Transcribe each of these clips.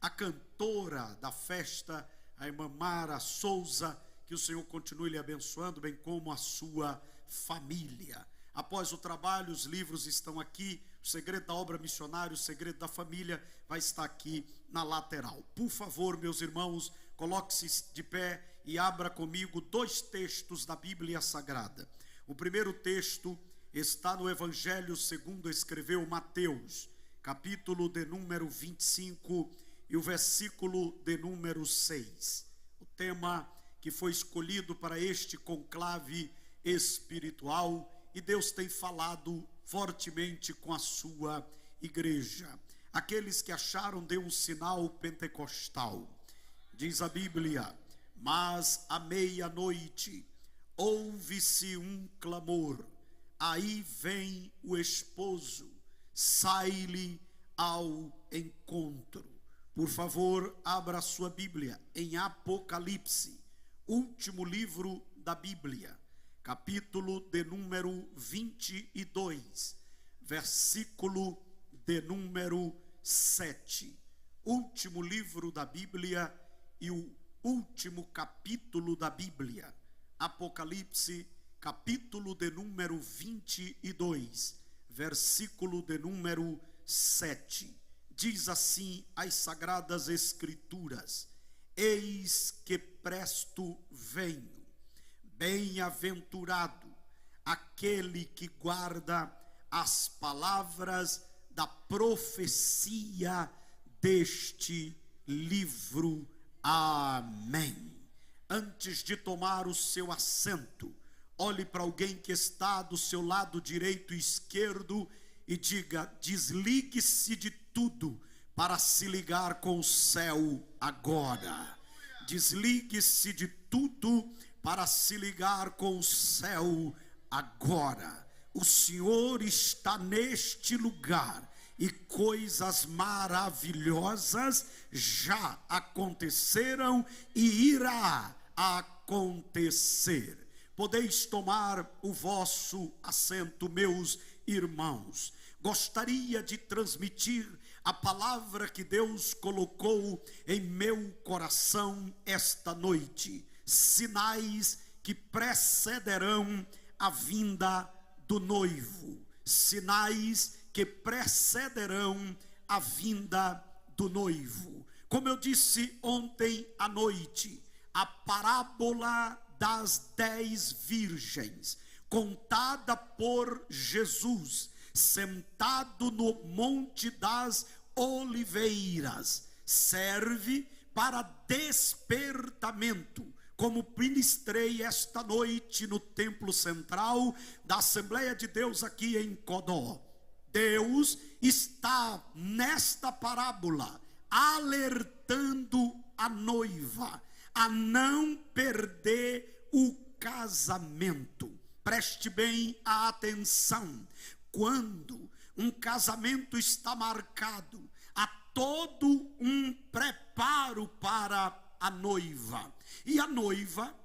a cantora da festa, a irmã Mara Souza. Que o Senhor continue lhe abençoando, bem como a sua família. Após o trabalho, os livros estão aqui. O segredo da obra missionária, o segredo da família, vai estar aqui na lateral. Por favor, meus irmãos, coloque-se de pé e abra comigo 2 textos da Bíblia Sagrada. O primeiro texto está no Evangelho segundo escreveu Mateus, capítulo de número 25 e o versículo de número 6. O tema que foi escolhido para este conclave espiritual, e Deus tem falado fortemente com a sua igreja. Aqueles que acharam, dê um sinal pentecostal. Diz a Bíblia: mas à meia-noite ouve-se um clamor, aí vem o esposo, sai-lhe ao encontro. Por favor, abra a sua Bíblia em Apocalipse, último livro da Bíblia, capítulo de número 22, versículo de número 7. Último livro da Bíblia e o último capítulo da Bíblia. Apocalipse, capítulo de número 22, versículo de número 7. Diz assim as Sagradas Escrituras: eis que presto venho, bem-aventurado aquele que guarda as palavras da profecia deste livro. Amém. Antes de tomar o seu assento, olhe para alguém que está do seu lado direito e esquerdo e diga: desligue-se de tudo para se ligar com o céu agora. Desligue-se de tudo para se ligar com o céu agora. O Senhor está neste lugar e coisas maravilhosas já aconteceram e irá acontecer. Podeis tomar o vosso assento, meus irmãos. Gostaria de transmitir a palavra que Deus colocou em meu coração esta noite. Sinais que precederão a vinda do noivo. Sinais que precederão a vinda do noivo. Como eu disse ontem à noite, a parábola das 10 virgens, contada por Jesus, sentado no Monte das Oliveiras, serve para despertamento, como ministrei esta noite no templo central da Assembleia de Deus aqui em Codó. Deus está nesta parábola alertando a noiva a não perder o casamento. Preste bem a atenção. Quando um casamento está marcado, há todo um preparo para a noiva. E a noiva,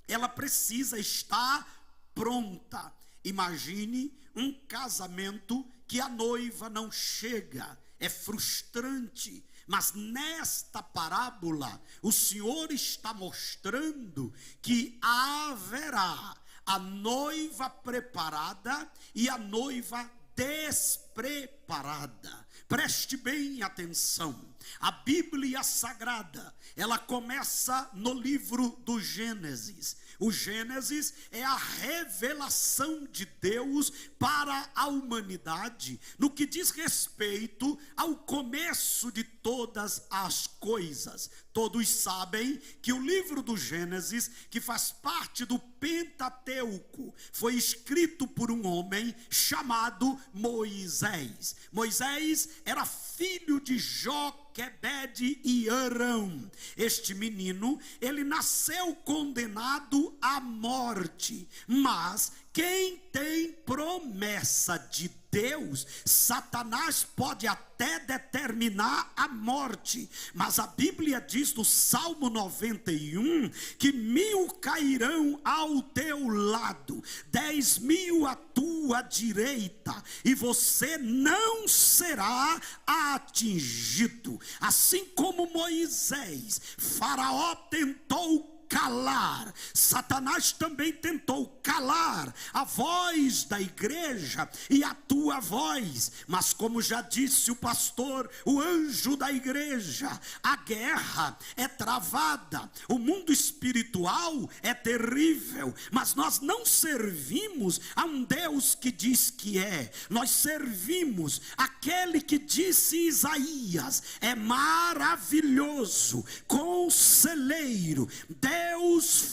ela precisa estar pronta. Imagine um casamento que a noiva não chega. É frustrante. Mas nesta parábola, o Senhor está mostrando que haverá a noiva preparada e a noiva despreparada. Preste bem atenção. A Bíblia Sagrada, ela começa no livro do Gênesis. O Gênesis é a revelação de Deus para a humanidade, no que diz respeito ao começo de todas as coisas. Todos sabem que o livro do Gênesis, que faz parte do Pentateuco, foi escrito por um homem chamado Moisés. Moisés era filho de Joquebede e Arão. Este menino, ele nasceu condenado à morte, mas quem tem promessa de Deus, Satanás pode até determinar a morte, mas a Bíblia diz no Salmo 91 que 1000 cairão ao teu lado, 10.000 à tua direita, e você não será atingido. Assim como Moisés, Faraó tentou calar, Satanás também tentou calar a voz da igreja e a tua voz, mas como já disse o pastor, o anjo da igreja, a guerra é travada, o mundo espiritual é terrível, mas nós não servimos a um Deus que diz que é, nós servimos aquele que disse Isaías, é maravilhoso, conselheiro, Deus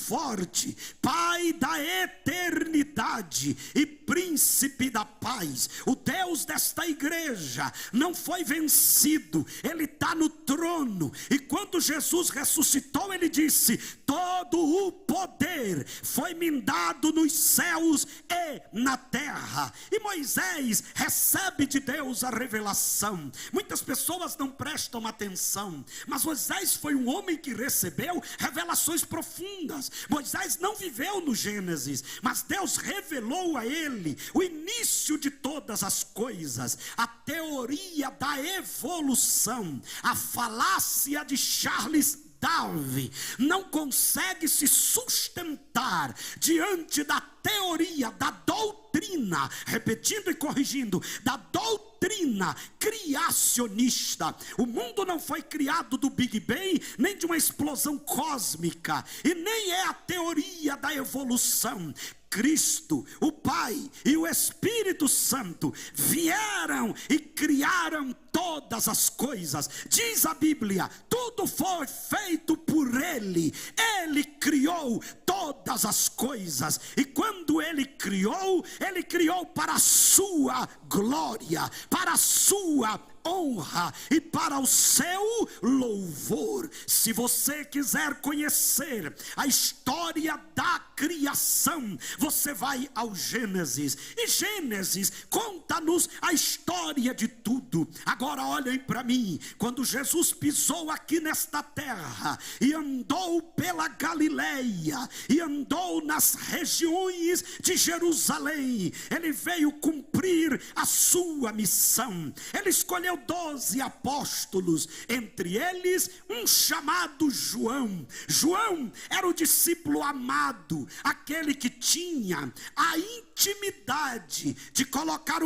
forte, Pai da eternidade e príncipe da paz. O Deus desta igreja não foi vencido, ele está no trono, e quando Jesus ressuscitou, ele disse: todo o poder foi me dado nos céus e na terra. E Moisés recebe de Deus a revelação. Muitas pessoas não prestam atenção, mas Moisés foi um homem que recebeu revelações profundas. Moisés não viveu no Gênesis, mas Deus revelou a ele o início de todas as coisas, a teoria da evolução, a falácia de Charles Darwin não consegue se sustentar diante da teoria, da doutrina, repetindo e corrigindo, da doutrina criacionista. O mundo não foi criado do Big Bang, nem de uma explosão cósmica, e nem é a teoria da evolução. Cristo, o Pai e o Espírito Santo vieram e criaram todas as coisas. Diz a Bíblia, tudo foi feito por Ele. Ele criou todas as coisas. E quando Ele criou para a sua glória, para a sua honra e para o seu louvor. Se você quiser conhecer a história da criação, você vai ao Gênesis, e Gênesis conta-nos a história de tudo. Agora olhem para mim, quando Jesus pisou aqui nesta terra e andou pela Galileia e andou nas regiões de Jerusalém, ele veio cumprir a sua missão. Ele escolheu 12 apóstolos, entre eles um chamado João. João era o discípulo amado, aquele que tinha a intimidade de colocar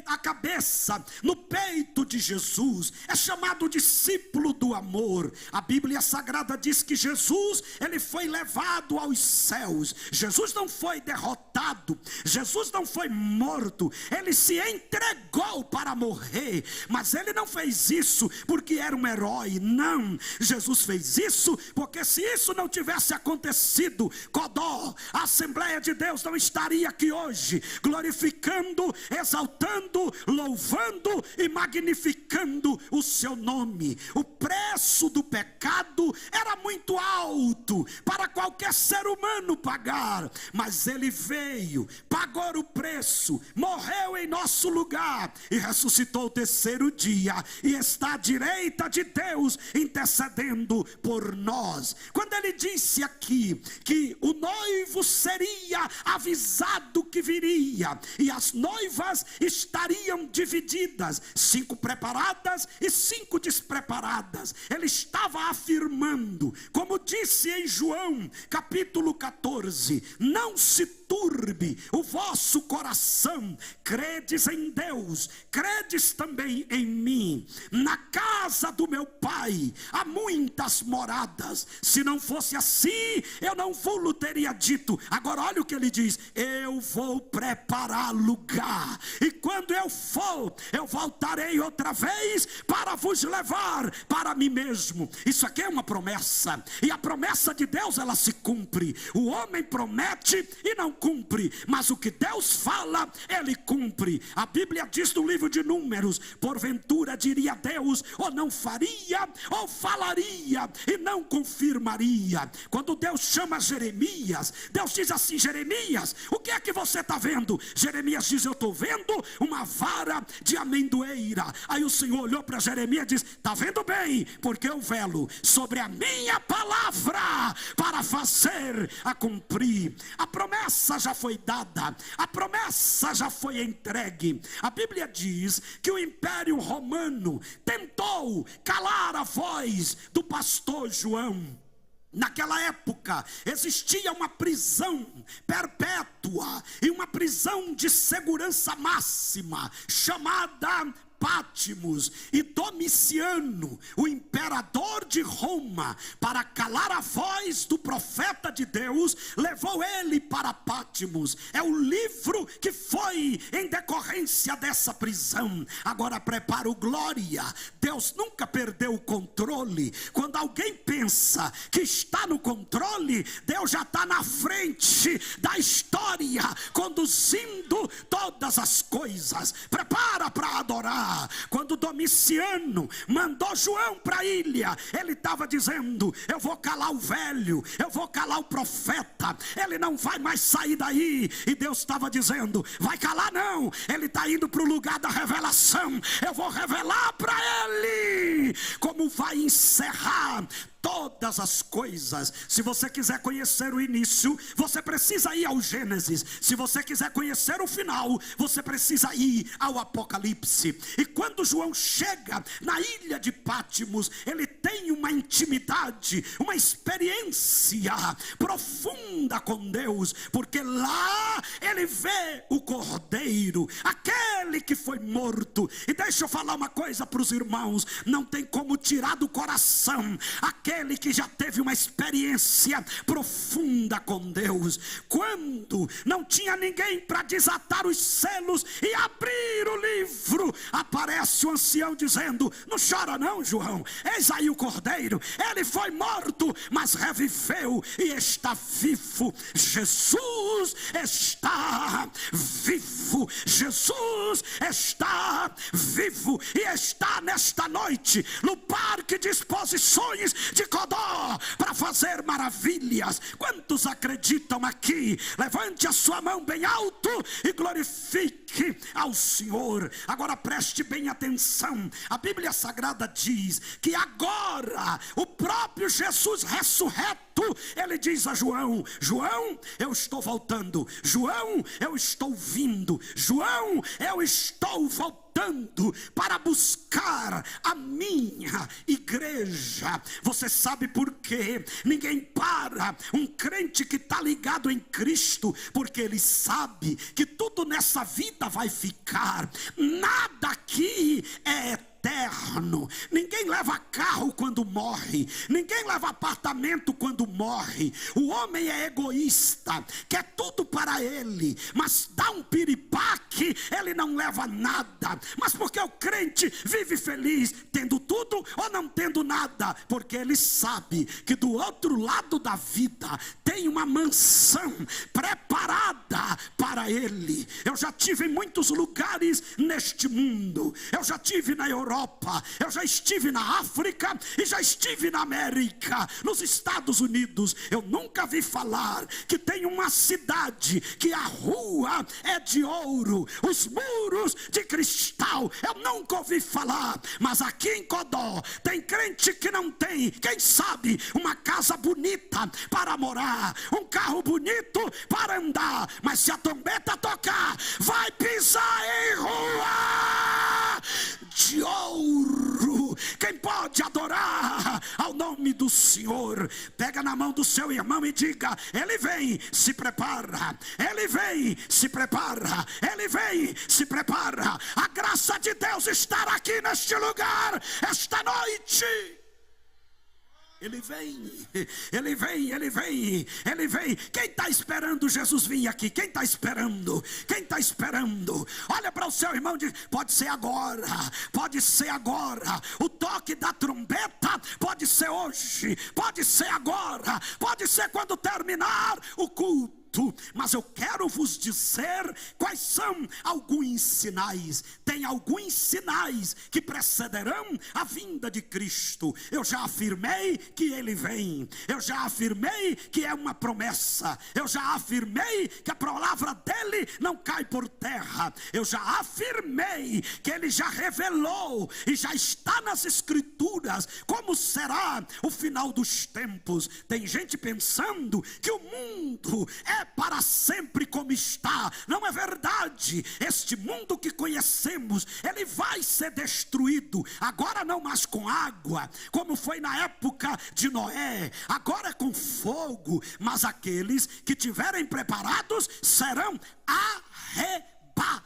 a cabeça no peito de Jesus. É chamado discípulo do amor. A Bíblia Sagrada diz que Jesus, ele foi levado aos céus. Jesus não foi derrotado, Jesus não foi morto, ele se entregou para morrer, mas ele não fez isso porque era um herói, não. Jesus fez isso porque se isso não tivesse acontecido, Codó, a Assembleia de Deus não estaria aqui hoje, glorificando, exaltando, louvando e magnificando o seu nome. O preço do pecado era muito alto para qualquer ser humano pagar, mas ele veio, pagou o preço, morreu em nosso lugar e ressuscitou o terceiro dia e está à direita de Deus intercedendo por nós. Quando ele disse aqui que o noivo seria avisado que viria e as noivas estariam divididas, 5 preparadas e 5 despreparadas, ele estava afirmando, como disse em João capítulo 14, não se turbe o vosso coração, credes em Deus, credes também em mim. Na casa do meu pai há muitas moradas, se não fosse assim eu não vou-lo teria dito. Agora olha o que ele diz, eu vou preparar lugar, e quando eu for, eu voltarei outra vez para vos levar para mim mesmo. Isso aqui é uma promessa, e a promessa de Deus ela se cumpre. O homem promete e não cumpre, mas o que Deus fala, Ele cumpre. A Bíblia diz no livro de Números: porventura diria Deus, ou não faria, ou falaria e não confirmaria. Quando Deus chama Jeremias, Deus diz assim: Jeremias, o que é que você está vendo? Jeremias diz: eu estou vendo uma vara de amendoeira. Aí o Senhor olhou para Jeremias e diz: está vendo bem, porque eu velo sobre a minha palavra para fazer a cumprir. A promessa já foi dada, a promessa já foi entregue. A Bíblia diz que o Império Romano tentou calar a voz do pastor João. Naquela época existia uma prisão perpétua e uma prisão de segurança máxima chamada Pátimos. E Domiciano, o imperador de Roma, para calar a voz do profeta de Deus, levou ele para Pátimos. É o livro que foi em decorrência dessa prisão. Agora prepara o glória. Deus nunca perdeu o controle. Quando alguém pensa que está no controle, Deus já está na frente da história, conduzindo todas as coisas. Prepara para adorar. Quando Domiciano mandou João para a ilha, ele estava dizendo: eu vou calar o velho, eu vou calar o profeta, ele não vai mais sair daí. E Deus estava dizendo: vai calar não, ele está indo para o lugar da revelação, eu vou revelar para ele como vai encerrar todas as coisas. Se você quiser conhecer o início, você precisa ir ao Gênesis. Se você quiser conhecer o final, você precisa ir ao Apocalipse. E quando João chega na ilha de Pátimos, ele tem uma intimidade, uma experiência profunda com Deus, porque lá ele vê o Cordeiro, aquele que foi morto. E deixa eu falar uma coisa para os irmãos: não tem como tirar do coração aquele que já teve uma experiência profunda com Deus. Quando não tinha ninguém para desatar os selos e abrir o livro, aparece o ancião dizendo: não chora não, João, eis aí o Cordeiro, ele foi morto, mas reviveu e está vivo. Jesus está vivo, Jesus está vivo e está nesta noite no parque de exposições de Codó para fazer maravilhas. Quantos acreditam aqui? Levante a sua mão bem alto e glorifique ao Senhor. Agora preste bem atenção. A Bíblia Sagrada diz que agora o próprio Jesus ressurreto, ele diz a João: João, eu estou voltando. João, eu estou vindo. João, eu estou voltando para buscar a minha igreja. Você sabe por quê? Ninguém para um crente que está ligado em Cristo, porque ele sabe que tudo nessa vida vai ficar. Nada aqui é eterno. Ninguém leva carro quando morre, ninguém leva apartamento quando morre. O homem é egoísta, quer tudo para ele, mas dá um piripaque, ele não leva nada. Mas porque o crente vive feliz, tendo tudo ou não tendo nada? Porque ele sabe que do outro lado da vida tem uma mansão preparada para ele. Eu já tive em muitos lugares neste mundo. Eu já tive na Europa, eu já estive na África e já estive na América, nos Estados Unidos. Eu nunca vi falar que tem uma cidade que a rua é de ouro, os muros de cristal. Eu nunca ouvi falar. Mas aqui em Codó tem crente que não tem, quem sabe, uma casa bonita para morar, um carro bonito para andar, mas se a trombeta tocar, vai pisar em rua de ouro. Quem pode adorar ao nome do Senhor? Pega na mão do seu irmão e diga: ele vem, se prepara. Ele vem, se prepara. Ele vem, se prepara. A graça de Deus estará aqui neste lugar esta noite. Ele vem, ele vem, ele vem, ele vem. Quem está esperando Jesus vir aqui? Quem está esperando? Quem está esperando? Olha para o seu irmão e diz: pode ser agora, pode ser agora. O toque da trombeta pode ser hoje, pode ser agora, pode ser quando terminar o culto. mas eu quero vos dizer quais são alguns sinais. Tem alguns sinais que precederão a vinda de Cristo. Eu já afirmei que ele vem, eu já afirmei que é uma promessa, eu já afirmei que a palavra dele não cai por terra, eu já afirmei que ele já revelou e já está nas escrituras como será o final dos tempos. Tem gente pensando que o mundo é para sempre como está. Não é verdade. Este mundo que conhecemos, ele vai ser destruído, agora não mais com água, como foi na época de Noé, agora é com fogo, mas aqueles que tiverem preparados serão arrebatados.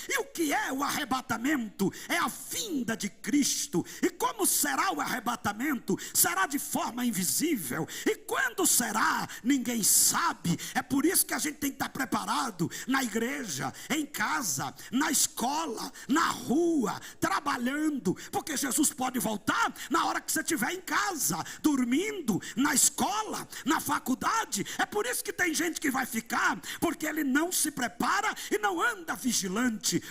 E o que é o arrebatamento? É a vinda de Cristo. E como será o arrebatamento? Será de forma invisível. E quando será? Ninguém sabe. É por isso que a gente tem que estar preparado na igreja, em casa, na escola, na rua, trabalhando, porque Jesus pode voltar na hora que você estiver em casa, dormindo, na escola, na faculdade. É por isso que tem gente que vai ficar, porque ele não se prepara e não anda vigilante.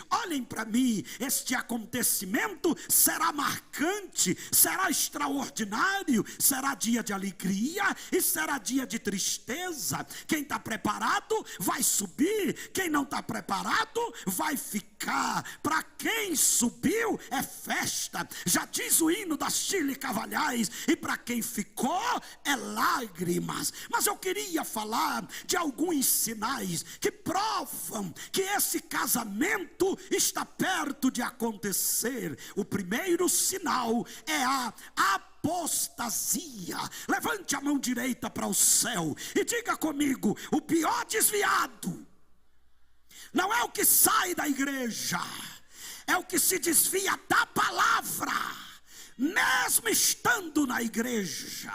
Olhem para mim, este acontecimento será marcante, será extraordinário, será dia de alegria e será dia de tristeza. Quem está preparado vai subir, quem não está preparado vai ficar. Para quem subiu é festa, já diz o hino da Chile Cavalhais, e para quem ficou é lágrimas. Mas eu queria falar de alguns sinais que provam que esse casamento está perto de acontecer. O primeiro sinal é a apostasia. Levante a mão direita para o céu e diga comigo: o pior desviado não é o que sai da igreja, é o que se desvia da palavra, mesmo estando na igreja.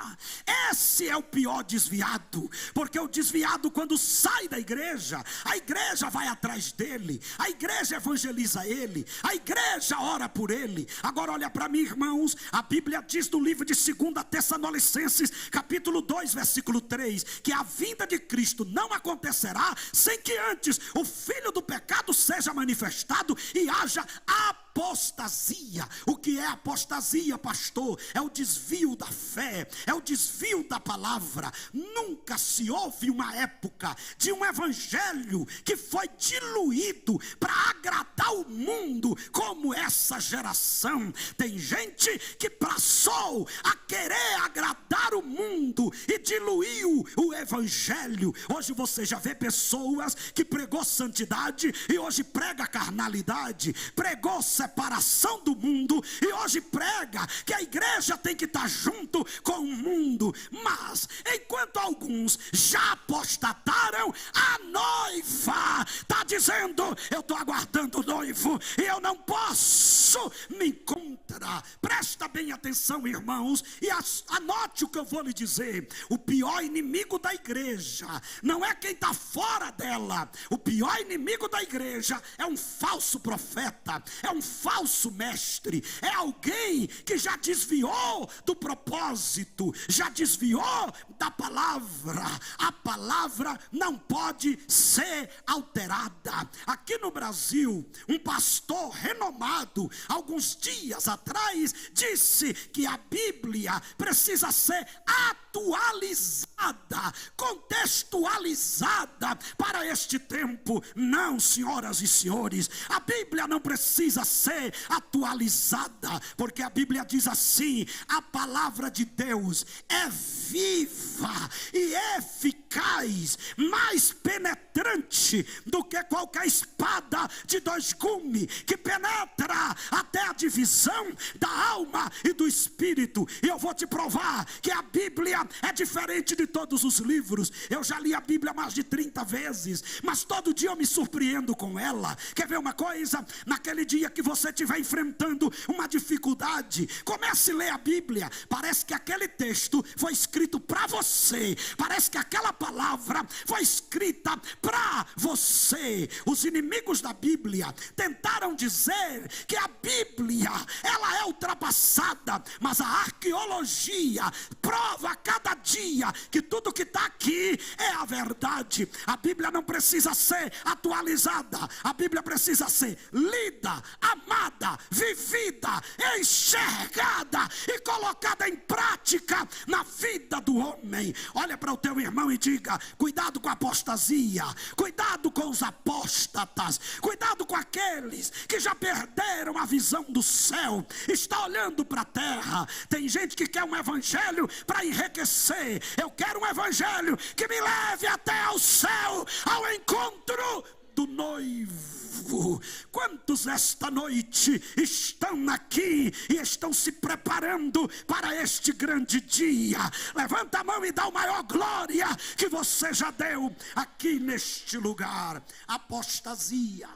Esse é o pior desviado, porque o desviado, quando sai da igreja, a igreja vai atrás dele, a igreja evangeliza ele, a igreja ora por ele. Agora olha para mim, irmãos, a Bíblia diz no livro de 2 Tessalonicenses, capítulo 2, versículo 3, que a vinda de Cristo não acontecerá sem que antes o filho do pecado seja manifestado e haja apostasia. O que é apostasia, pastor? É o desvio da fé, é o desvio da palavra. Nunca se houve uma época de um evangelho que foi diluído para agradar o mundo como essa geração. Tem gente que passou a querer agradar o mundo e diluiu o evangelho. Hoje você já vê pessoas que pregou santidade e hoje prega carnalidade, pregou separação do mundo e hoje prega que a igreja tem que estar junto com o mundo. Mas enquanto alguns já apostataram, a noiva está dizendo: eu estou aguardando o noivo e eu não posso me encontrar. Presta bem atenção, irmãos, e anote o que eu vou lhe dizer. O pior inimigo da igreja não é quem está fora dela. O pior inimigo da igreja é um falso profeta, é um falso mestre, é alguém que já desviou do propósito, já desviou da palavra. A palavra não pode ser alterada. Aqui no Brasil, um pastor renomado, alguns dias atrás, disse que a Bíblia precisa ser atualizada, contextualizada para este tempo. Não, senhoras e senhores, a Bíblia não precisa ser atualizada, porque a Bíblia diz assim: a palavra de Deus é viva e eficaz, mais penetrante do que qualquer espada de dois gumes, que penetra até a divisão da alma e do espírito. E eu vou te provar que a Bíblia é diferente de todos os livros. Eu já li a Bíblia mais de 30 vezes, mas todo dia eu me surpreendo com ela. Quer ver uma coisa? Naquele dia que você estiver enfrentando uma dificuldade, comece a ler a Bíblia. Parece que aquele texto foi escrito para você, parece que aquela palavra foi escrita para você. Os inimigos da Bíblia tentaram dizer que a Bíblia, ela ela é ultrapassada, mas a arqueologia prova a cada dia que tudo que está aqui é a verdade. A Bíblia não precisa ser atualizada, a Bíblia precisa ser lida, amada, vivida, enxergada e colocada em prática na vida do homem. Olha para o teu irmão e diga: cuidado com a apostasia, cuidado com os apóstatas, cuidado com aqueles que já perderam a visão do céu, está olhando para a terra. Tem gente que quer um evangelho para enriquecer. Eu quero um evangelho que me leve até ao céu, ao encontro do noivo. Quantos esta noite estão aqui e estão se preparando para este grande dia? Levanta a mão e dá o maior glória que você já deu aqui neste lugar. Apostasia.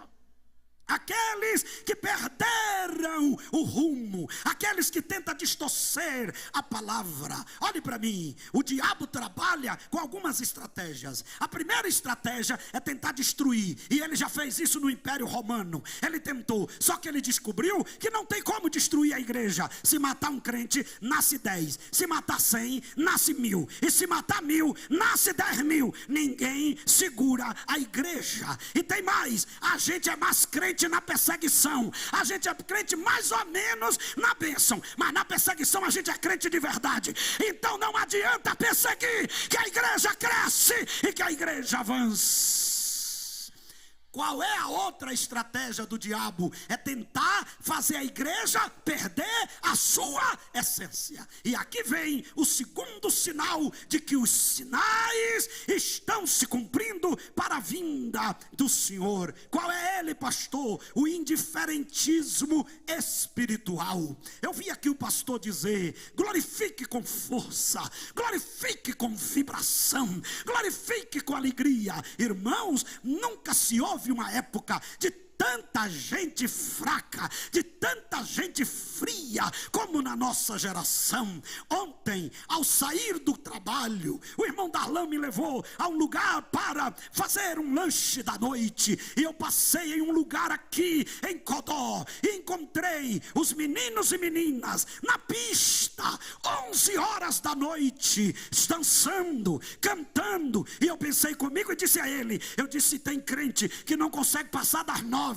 Aqueles que perderam o rumo, aqueles que tentam distorcer a palavra. Olhe para mim, o diabo trabalha com algumas estratégias. A primeira estratégia é tentar destruir, e ele já fez isso no Império Romano. Ele tentou, só que ele descobriu que não tem como destruir a igreja. Se matar um crente, nasce 10. Se matar 100, nasce 1000. E se matar 1000, nasce 10.000. Ninguém segura a igreja. E tem mais, a gente é mais crente na perseguição, a gente é crente mais ou menos na bênção, mas na perseguição a gente é crente de verdade. Então não adianta perseguir, que a igreja cresce e que a igreja avança. Qual é a outra estratégia do diabo? É tentar fazer a igreja perder a sua essência. E aqui vem o segundo sinal de que os sinais estão se cumprindo para a vinda do Senhor. Qual é ele, pastor? O indiferentismo espiritual. Eu vi aqui o pastor dizer: glorifique com força, glorifique com vibração, glorifique com alegria. Irmãos, nunca se ouve uma época de tanta gente fraca, de tanta gente fria como na nossa geração. Ontem, ao sair do trabalho, o irmão Darlan me levou a um lugar para fazer um lanche da noite, e eu passei em um lugar aqui em Codó e encontrei os meninos e meninas na pista, 11 horas da noite, dançando, cantando. E eu pensei comigo e disse a ele, eu disse: tem crente que não consegue passar das 9.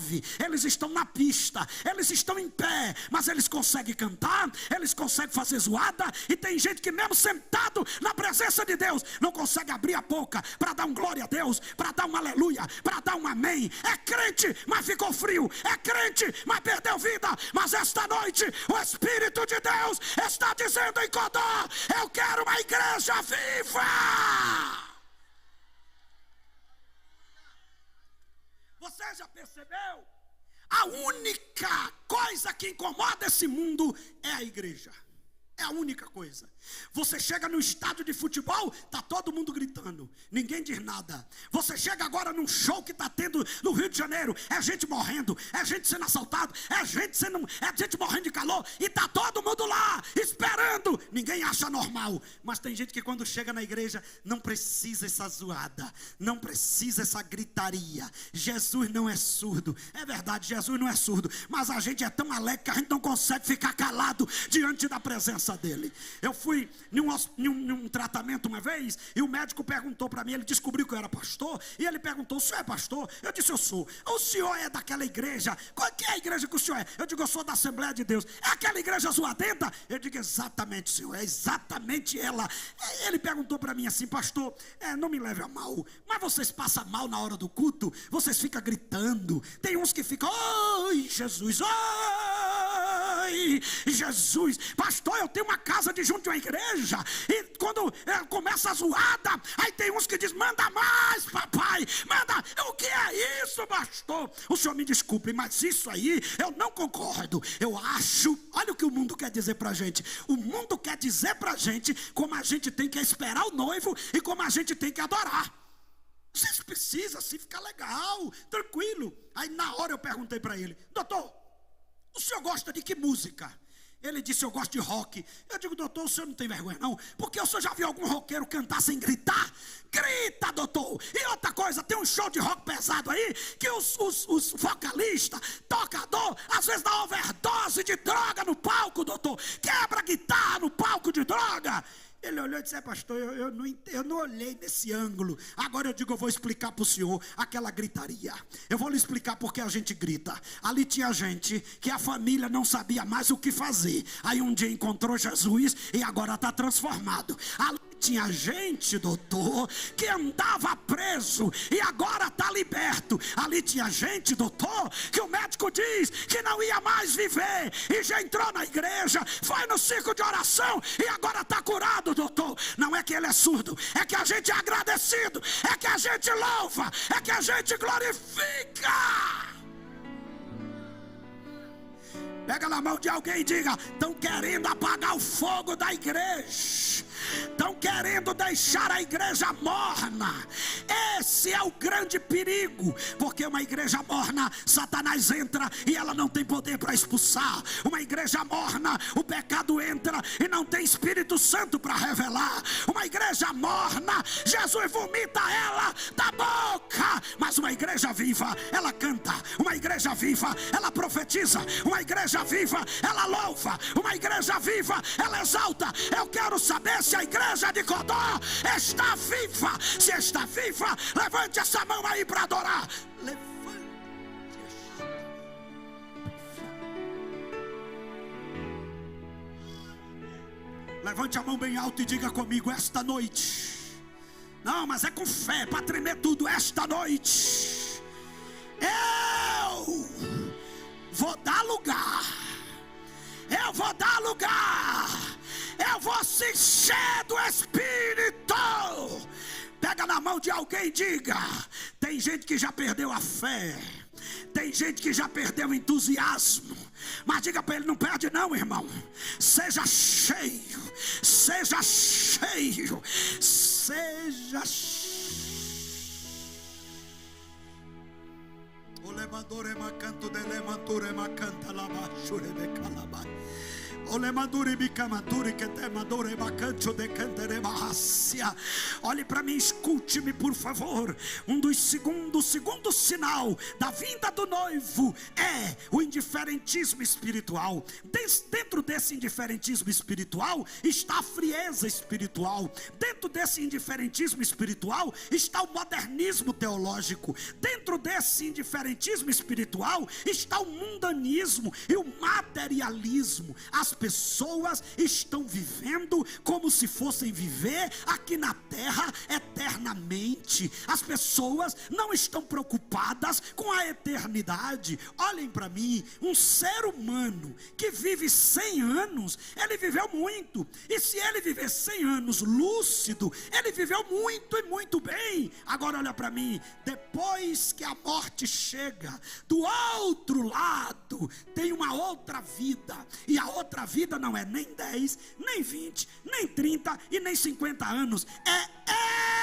Eles estão na pista, eles estão em pé, mas eles conseguem cantar, eles conseguem fazer zoada. E tem gente que mesmo sentado na presença de Deus não consegue abrir a boca para dar um glória a Deus, para dar um aleluia, para dar um amém. É crente, mas ficou frio. É crente, mas perdeu vida. Mas esta noite o Espírito de Deus está dizendo em Codó: eu quero uma igreja viva. Você já percebeu? A única coisa que incomoda esse mundo é a igreja. É a única coisa. Você chega no estádio de futebol, está todo mundo gritando, ninguém diz nada. Você chega agora num show que está tendo no Rio de Janeiro, é gente morrendo, é gente sendo assaltado, é gente morrendo de calor, e está todo mundo lá esperando. Ninguém acha normal. Mas tem gente que quando chega na igreja não precisa essa zoada, não precisa essa gritaria. Jesus não é surdo. É verdade, Jesus não é surdo, mas a gente é tão alegre que a gente não consegue ficar calado diante da presença dele. Eu fui num tratamento uma vez, e o médico perguntou para mim, ele descobriu que eu era pastor, e ele perguntou: o senhor é pastor? Eu disse: eu sou. O senhor é daquela igreja? Qual que é a igreja que o senhor é? Eu digo: eu sou da Assembleia de Deus. É aquela igreja zoadenta? Eu digo: exatamente, senhor, é exatamente ela. Ele perguntou para mim assim: pastor, não me leve a mal, mas vocês passam mal na hora do culto? Vocês ficam gritando? Tem uns que ficam: oi Jesus, oi Jesus. Pastor, eu tenho uma casa de junto à igreja, e quando começa a zoada, aí tem uns que dizem: manda mais, papai, manda. O que é isso, pastor? O senhor me desculpe, mas isso aí eu não concordo. Eu acho, olha o que o mundo quer dizer pra gente. O mundo quer dizer pra gente como a gente tem que esperar o noivo e como a gente tem que adorar. Vocês precisam assim ficar legal, tranquilo. Aí na hora eu perguntei pra ele: doutor, o senhor gosta de que música? Ele disse: eu gosto de rock. Eu digo: doutor, o senhor não tem vergonha não? Porque o senhor já viu algum roqueiro cantar sem gritar? Grita, doutor. E outra coisa, tem um show de rock pesado aí, que os vocalistas, tocador, às vezes dá overdose de droga no palco, doutor. Quebra a guitarra no palco de droga. Ele olhou e disse: pastor, eu não olhei nesse ângulo. Agora eu digo: eu vou explicar para o senhor aquela gritaria. Eu vou lhe explicar porque a gente grita. Ali tinha gente que a família não sabia mais o que fazer. Aí um dia encontrou Jesus e agora está transformado. Ali tinha gente, doutor, que andava preso e agora está liberto. Ali tinha gente, doutor, que o médico diz que não ia mais viver e já entrou na igreja, foi no ciclo de oração e agora está curado, doutor. Não é que ele é surdo, é que a gente é agradecido, é que a gente louva, é que a gente glorifica. Pega na mão de alguém e diga: estão querendo apagar o fogo da igreja, estão querendo deixar a igreja morna. Esse é o grande perigo, porque uma igreja morna, Satanás entra e ela não tem poder para expulsar. Uma igreja morna, o pecado entra e não tem Espírito Santo para revelar. Uma igreja morna, Jesus vomita ela da boca. Mas uma igreja viva, ela canta. Uma igreja viva, ela profetiza. Uma igreja viva, ela louva. Uma igreja viva, ela exalta. Eu quero saber se a igreja de Codó está viva. Se está viva, levante essa mão aí para adorar. Levante a mão bem alto e diga comigo: esta noite. Não, mas é com fé, para tremer tudo. Esta noite eu vou dar lugar. Eu vou dar lugar. Eu vou se encher do Espírito. Pega na mão de alguém e diga: tem gente que já perdeu a fé, tem gente que já perdeu o entusiasmo. Mas diga para ele: não perde não, irmão. Seja cheio, seja cheio, seja cheio. O lemadore macanto de lemanture macanta laba shure becalaba. Olhe para mim, escute-me por favor. O segundo sinal da vinda do noivo é o indiferentismo espiritual. Dentro desse indiferentismo espiritual está a frieza espiritual. Dentro desse indiferentismo espiritual está o modernismo teológico. Dentro desse indiferentismo espiritual está o mundanismo e o materialismo. As pessoas estão vivendo como se fossem viver aqui na terra eternamente. As pessoas não estão preocupadas com a eternidade. Olhem para mim, um ser humano que vive 100 anos, ele viveu muito. E se ele viver 100 anos lúcido, ele viveu muito e muito bem. Agora olha para mim, depois que a morte chega, do outro lado tem uma outra vida. E a outra vida não é nem 10, nem 20, nem 30 e nem 50 anos. É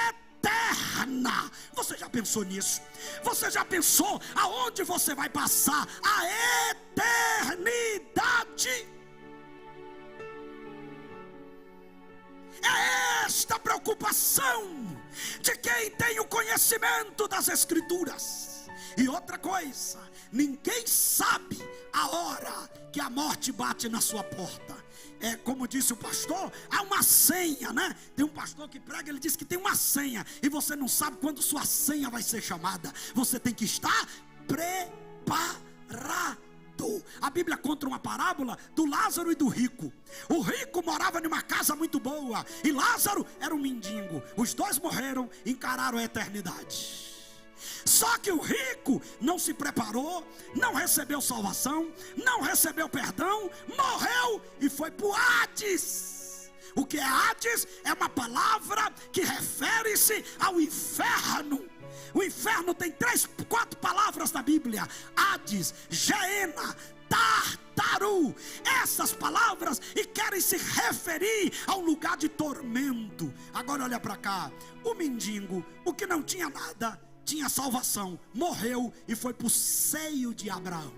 eterna. Você já pensou nisso? Você já pensou aonde você vai passar a eternidade? É esta preocupação de quem tem o conhecimento das Escrituras. E outra coisa, ninguém sabe a hora que a morte bate na sua porta. É como disse o pastor, há uma senha, né? Tem um pastor que prega, ele diz que tem uma senha, e você não sabe quando sua senha vai ser chamada. Você tem que estar preparado. A Bíblia conta uma parábola do Lázaro e do rico. O rico morava numa casa muito boa e Lázaro era um mendigo. Os dois morreram e encararam a eternidade. Só que o rico não se preparou, não recebeu salvação, não recebeu perdão, morreu e foi para o Hades. O que é Hades? É uma palavra que refere-se ao inferno. O inferno tem 4 palavras na Bíblia: Hades, Geena, Tartaru. Essas palavras e querem se referir a um lugar de tormento. Agora olha para cá, o mendigo, o que não tinha nada, tinha salvação, morreu e foi para o seio de Abraão.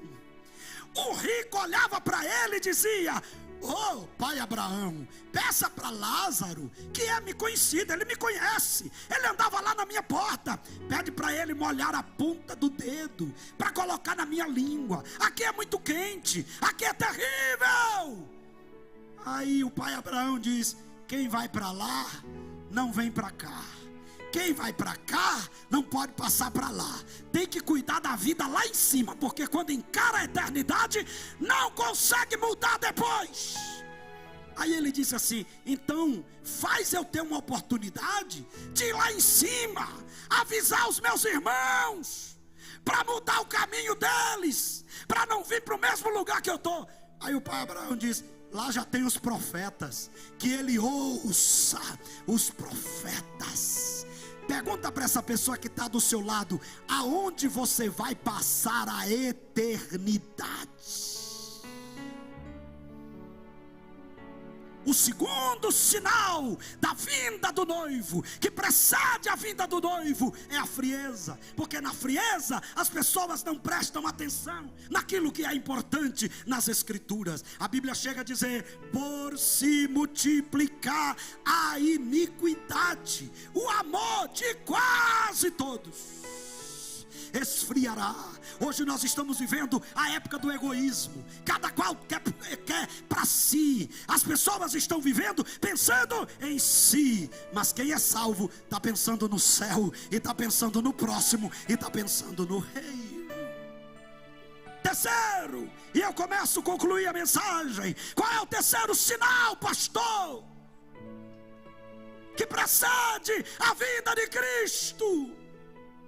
O rico olhava para ele e dizia: Ô pai Abraão, peça para Lázaro, que é me conhecido, ele me conhece, ele andava lá na minha porta. Pede para ele molhar a ponta do dedo, para colocar na minha língua. Aqui é muito quente, aqui é terrível. Aí o pai Abraão diz: quem vai para lá, não vem para cá. Quem vai para cá, não pode passar para lá. Tem que cuidar da vida lá em cima, porque quando encara a eternidade, não consegue mudar depois. Aí ele disse assim: então faz eu ter uma oportunidade de ir lá em cima, avisar os meus irmãos, para mudar o caminho deles, para não vir para o mesmo lugar que eu estou. Aí o pai Abraão diz: lá já tem os profetas, que ele ouça os profetas. Pergunta para essa pessoa que está do seu lado: aonde você vai passar a eternidade? O segundo sinal da vinda do noivo, que precede a vinda do noivo, é a frieza. Porque na frieza as pessoas não prestam atenção naquilo que é importante nas escrituras. A Bíblia chega a dizer: por se multiplicar a iniquidade, o amor de quase todos esfriará. Hoje nós estamos vivendo a época do egoísmo. Cada qual quer para si. As pessoas estão vivendo pensando em si. Mas quem é salvo está pensando no céu, e está pensando no próximo, e está pensando no reino. Terceiro, e eu começo a concluir a mensagem: qual é o terceiro sinal, pastor, que precede a vinda de Cristo?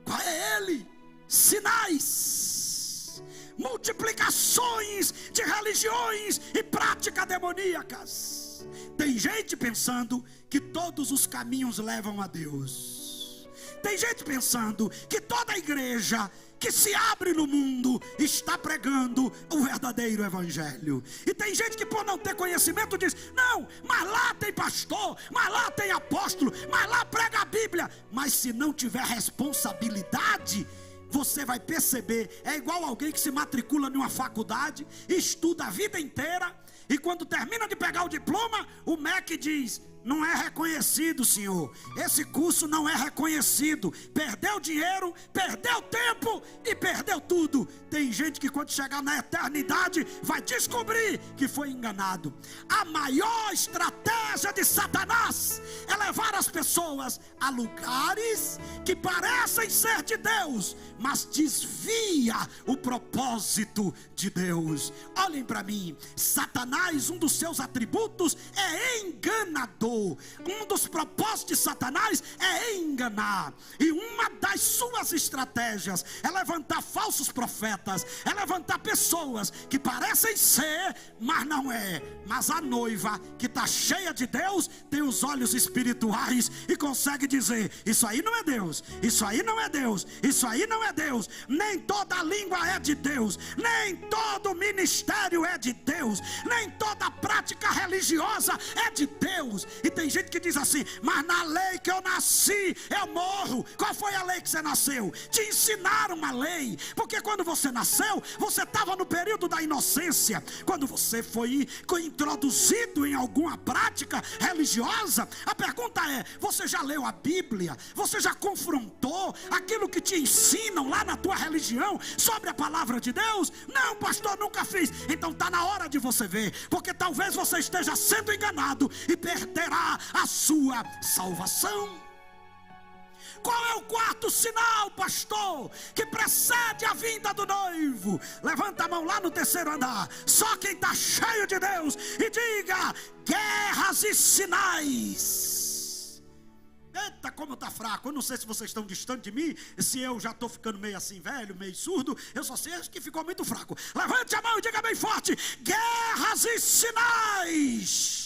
Qual é ele? Sinais, multiplicações de religiões e práticas demoníacas. Tem gente pensando que todos os caminhos levam a Deus. Tem gente pensando que toda igreja que se abre no mundo está pregando o verdadeiro evangelho. E tem gente que, por não ter conhecimento, diz: não, mas lá tem pastor, mas lá tem apóstolo, mas lá prega a Bíblia. Mas se não tiver responsabilidade, você vai perceber. É igual alguém que se matricula em uma faculdade, estuda a vida inteira, e quando termina de pegar o diploma, o MEC diz: não é reconhecido, senhor. Esse curso não é reconhecido. Perdeu dinheiro, perdeu tempo e perdeu tudo. Tem gente que quando chegar na eternidade vai descobrir que foi enganado. A maior estratégia de Satanás é levar as pessoas a lugares que parecem ser de Deus, mas desvia o propósito de Deus. Olhem para mim. Satanás, um dos seus atributos é enganador. Um dos propósitos de Satanás é enganar. E uma das suas estratégias é levantar falsos profetas, é levantar pessoas que parecem ser, mas não é. Mas a noiva que está cheia de Deus tem os olhos espirituais e consegue dizer: isso aí não é Deus, isso aí não é Deus, isso aí não é Deus. Nem toda língua é de Deus, nem todo ministério é de Deus, nem toda prática religiosa é de Deus. E tem gente que diz assim: mas na lei que eu nasci eu morro. Qual foi a lei que você nasceu? Te ensinaram uma lei, porque quando você nasceu, você estava no período da inocência. Quando você foi introduzido em alguma prática religiosa, a pergunta é: você já leu a Bíblia? Você já confrontou aquilo que te ensinam lá na tua religião sobre a palavra de Deus? Não, pastor, nunca fiz. Então está na hora de você ver, porque talvez você esteja sendo enganado e perderá a sua salvação. Qual é o quarto sinal, pastor, que precede a vinda do noivo? Levanta a mão lá no terceiro andar, só quem está cheio de Deus, e diga: guerras e sinais. Eita, como está fraco. Eu não sei se vocês estão distante de mim, se eu já estou ficando meio assim velho, meio surdo. Eu só sei que ficou muito fraco. Levante a mão e diga bem forte: guerras e sinais.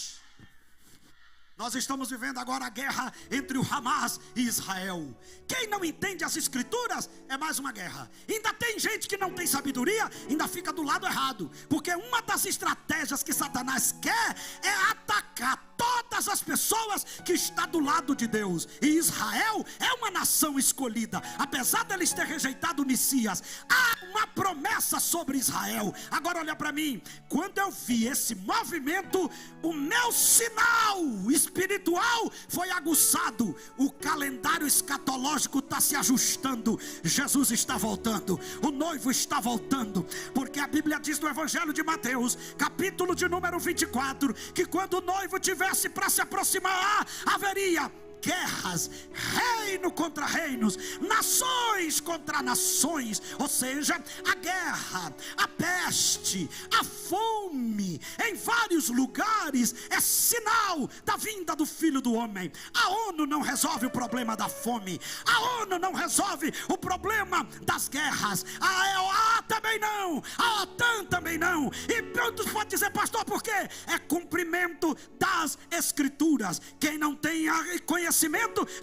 Nós estamos vivendo agora a guerra entre o Hamas e Israel. Quem não entende as escrituras é mais uma guerra. Ainda tem gente que não tem sabedoria, ainda fica do lado errado. Porque uma das estratégias que Satanás quer é atacar toda todas as pessoas que está do lado de Deus. E Israel é uma nação escolhida. Apesar de eles ter rejeitado o Messias, há uma promessa sobre Israel. Agora olha para mim, quando eu vi esse movimento, o meu sinal espiritual foi aguçado. O calendário escatológico está se ajustando. Jesus está voltando, o noivo está voltando, porque a Bíblia diz no Evangelho de Mateus, capítulo de número 24, que quando o noivo tivesse para se aproximar, haveria guerras, reino contra reinos, nações contra nações. Ou seja, a guerra, a peste, a fome em vários lugares é sinal da vinda do Filho do Homem. A ONU não resolve o problema da fome, a ONU não resolve o problema das guerras, a EOA também não, a OTAN também não. E muitos podem dizer, pastor, por quê? É cumprimento das Escrituras. Quem não tem conhecimento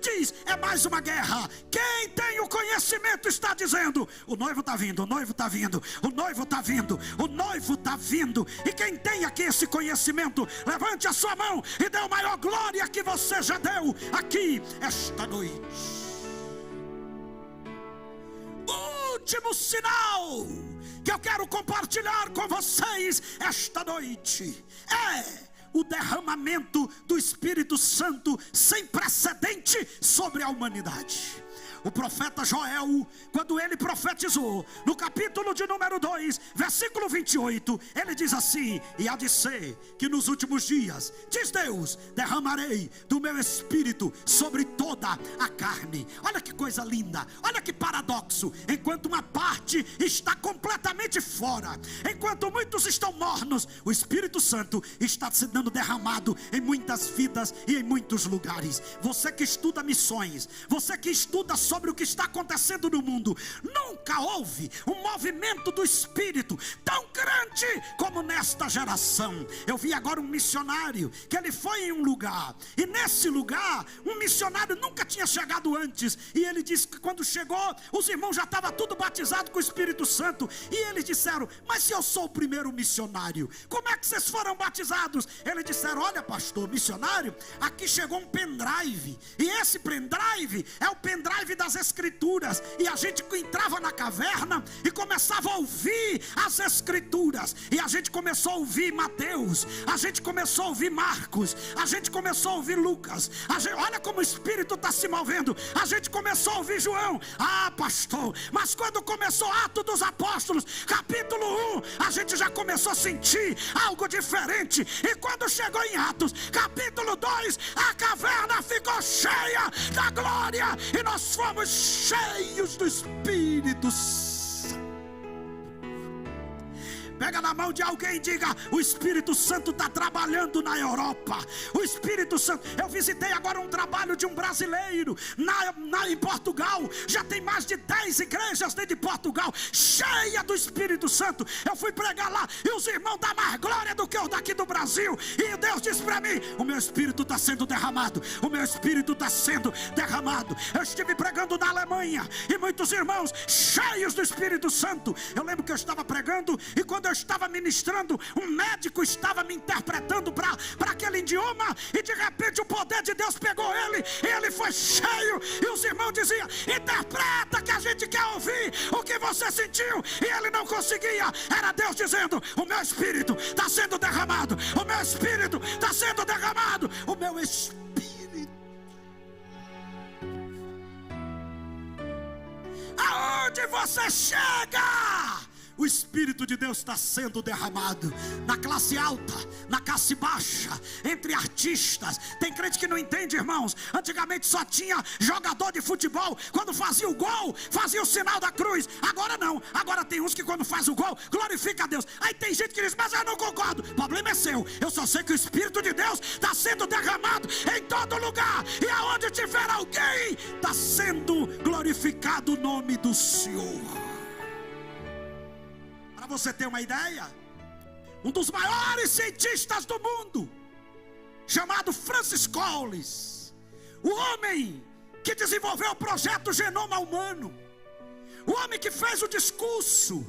diz, é mais uma guerra. Quem tem o conhecimento está dizendo, o noivo está vindo, o noivo está vindo, o noivo está vindo, o noivo está vindo. E quem tem aqui esse conhecimento, levante a sua mão e dê a maior glória que você já deu aqui esta noite. Último sinal que eu quero compartilhar com vocês esta noite é o derramamento do Espírito Santo sem precedente sobre a humanidade. O profeta Joel, quando ele profetizou, no capítulo de número 2, versículo 28, ele diz assim: e há de ser que nos últimos dias, diz Deus, derramarei do meu Espírito sobre toda a carne. Olha que coisa linda, olha que paradoxo. Enquanto uma parte está completamente fora, enquanto muitos estão mornos, o Espírito Santo está sendo derramado em muitas vidas e em muitos lugares. Você que estuda missões, você que estuda sobre o que está acontecendo no mundo, nunca houve um movimento do Espírito tão grande como nesta geração. Eu vi agora um missionário que ele foi em um lugar, e nesse lugar um missionário nunca tinha chegado antes, e ele disse que quando chegou, os irmãos já estavam tudo batizados com o Espírito Santo, e eles disseram, mas se eu sou o primeiro missionário, como é que vocês foram batizados? Eles disseram, olha pastor, missionário, aqui chegou um pendrive, e esse pendrive é o pendrive das Escrituras, e a gente entrava na caverna e começava a ouvir as Escrituras, e a gente começou a ouvir Mateus, a gente começou a ouvir Marcos, a gente começou a ouvir Lucas, olha como o Espírito está se movendo, a gente começou a ouvir João, pastor, mas quando começou Atos dos Apóstolos, capítulo 1, a gente já começou a sentir algo diferente, e quando chegou em Atos, capítulo 2, a caverna ficou cheia da glória, e nós fomos cheios do Espírito Santo. Pega na mão de alguém e diga, o Espírito Santo está trabalhando na Europa. O Espírito Santo, eu visitei agora um trabalho de um brasileiro em Portugal, já tem mais de 10 igrejas dentro de Portugal, cheia do Espírito Santo. Eu fui pregar lá, e os irmãos dão mais glória do que os daqui do Brasil, e Deus disse para mim, o meu Espírito está sendo derramado, o meu Espírito está sendo derramado. Eu estive pregando na Alemanha, e muitos irmãos cheios do Espírito Santo. Eu lembro que eu estava pregando, e quando eu estava ministrando, um médico estava me interpretando para aquele idioma, e de repente o poder de Deus pegou ele, e ele foi cheio, e os irmãos diziam, interpreta que a gente quer ouvir o que você sentiu, e ele não conseguia. Era Deus dizendo, o meu Espírito está sendo derramado, o meu Espírito está sendo derramado, o meu Espírito. Aonde você chega, o Espírito de Deus está sendo derramado. Na classe alta, na classe baixa, entre artistas. Tem crente que não entende, irmãos. Antigamente só tinha jogador de futebol, quando fazia o gol, fazia o sinal da cruz. Agora não, agora tem uns que quando faz o gol, glorifica a Deus. Aí tem gente que diz, mas eu não concordo. O problema é seu, eu só sei que o Espírito de Deus está sendo derramado em todo lugar, e aonde tiver alguém, está sendo glorificado o nome do Senhor. Para você ter uma ideia, um dos maiores cientistas do mundo, chamado Francis Collins, o homem que desenvolveu o projeto Genoma Humano, o homem que fez o discurso